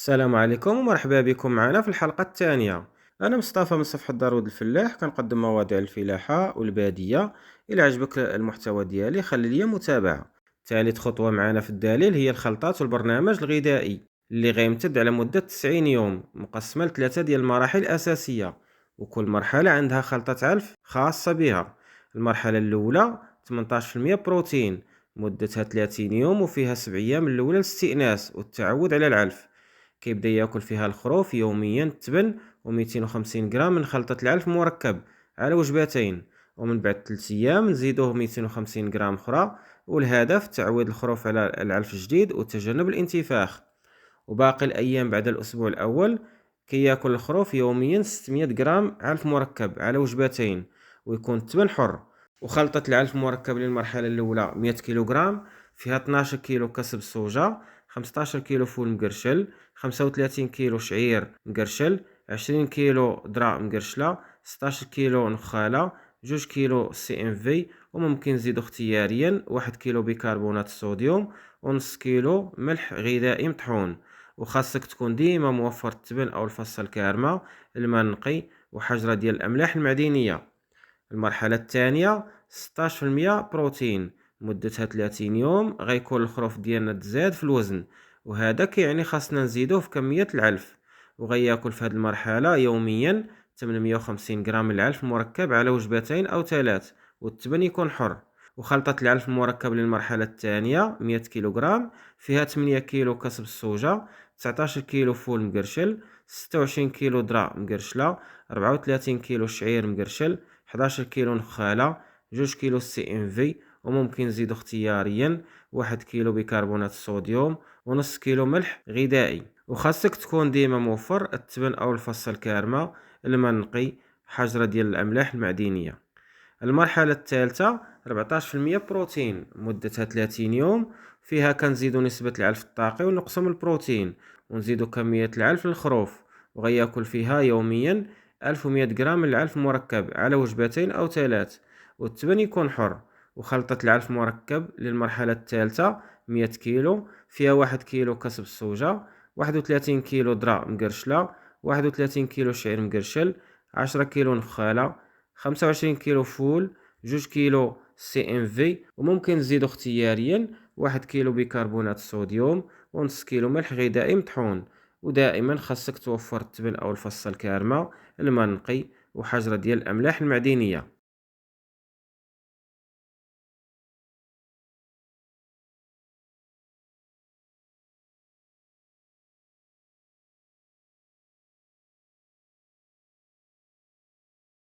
السلام عليكم ومرحبا بكم معنا في الحلقة الثانية. أنا مصطفى من صفحة دارود الفلاح، كنقدم مواضيع الفلاحة والبادية. إلى عجبك المحتوى ديالي خلي لي متابعة. ثالث خطوة معنا في الدليل هي الخلطات والبرنامج الغذائي اللي غيمتد على مدة 90 يوم، مقسمة لثلاثة ديال المراحل الأساسية، وكل مرحلة عندها خلطة علف خاصة بها. المرحلة الأولى 18% بروتين، مدتها 30 يوم وفيها 7 أيام الأولى للاستئناس والتعود على العلف. كيبدا ياكل فيها الخروف يوميا التبن و250 غرام من خلطة العلف مركب على وجبتين، ومن بعد 3 ايام نزيدوه 250 غرام اخرى، والهدف تعويد الخروف على العلف الجديد وتجنب الانتفاخ. وباقي الايام بعد الاسبوع الاول كياكل الخروف يوميا 600 غرام علف مركب على وجبتين، ويكون التبن حر. وخلطة العلف المركب للمرحلة الأولى 100 كيلوغرام، فيها 12 كيلو كسب الصوجة، 15 كيلو فول مقرشل، 35 كيلو شعير مقرشل، 20 كيلو ذرة مقرشلة، 16 كيلو نخالة، 2 كيلو سي ام في، وممكن نزيدو اختياريا 1 كيلو بيكربونات الصوديوم، ونص كيلو ملح غذائي مطحون. وخاصك تكون ديما موفر التبن او الفص الكارمة، الماء النقي، وحجرة ديال الاملاح المعدنية. المرحلة الثانية 16% بروتين، مدتها 30 يوم، غيكون الخروف ديالنا تزاد في الوزن، وهذا كيعني خاصنا نزيدوه في كمية العلف. وغياكل في هذه المرحلة يوميا 850 غرام من العلف المركب على وجبتين أو ثلاث، والتبن يكون حر. وخلطة العلف المركب للمرحلة الثانية 100 كيلوغرام، فيها 8 كيلو كسب الصوجة، 19 كيلو فول مقرشل، 26 كيلو ذرة مقرشلة، 34 كيلو شعير مقرشل، 11 كيلو نخالة، 2 كيلو سي ام في، وممكن نزيدو اختياريا 1 كيلو بيكربونات الصوديوم، ونص كيلو ملح غذائي. وخاصك تكون ديما موفر التبن او الفص الكارمة، الماء النقي، حجرة ديال الاملاح المعدنية. المرحلة الثالثة 14% بروتين، مدتها 30 يوم، فيها كنزيدو نسبة العلف الطاقي ونقسم البروتين، ونزيدو كمية العلف للخروف، وغياكل فيها يوميا 1100 غرام من العلف المركب على وجبتين أو ثلاث، والتبن يكون حر. وخلطة العلف المركب للمرحلة الثالثة 100 كيلو، فيها 1 كيلو كسب الصوجة، 31 كيلو ذرة مقرشلة، 31 كيلو شعير مقرشل، 10 كيلو نخالة، 25 كيلو فول، 2 كيلو سي ام في، وممكن نزيدو اختياريا 1 كيلو بيكربونات الصوديوم، ونص كيلو ملح غذائي مطحون. ودائما خاصك توفر التبن او الفص الكارمة، الماء النقي، وحجرة ديال الاملاح المعدنية.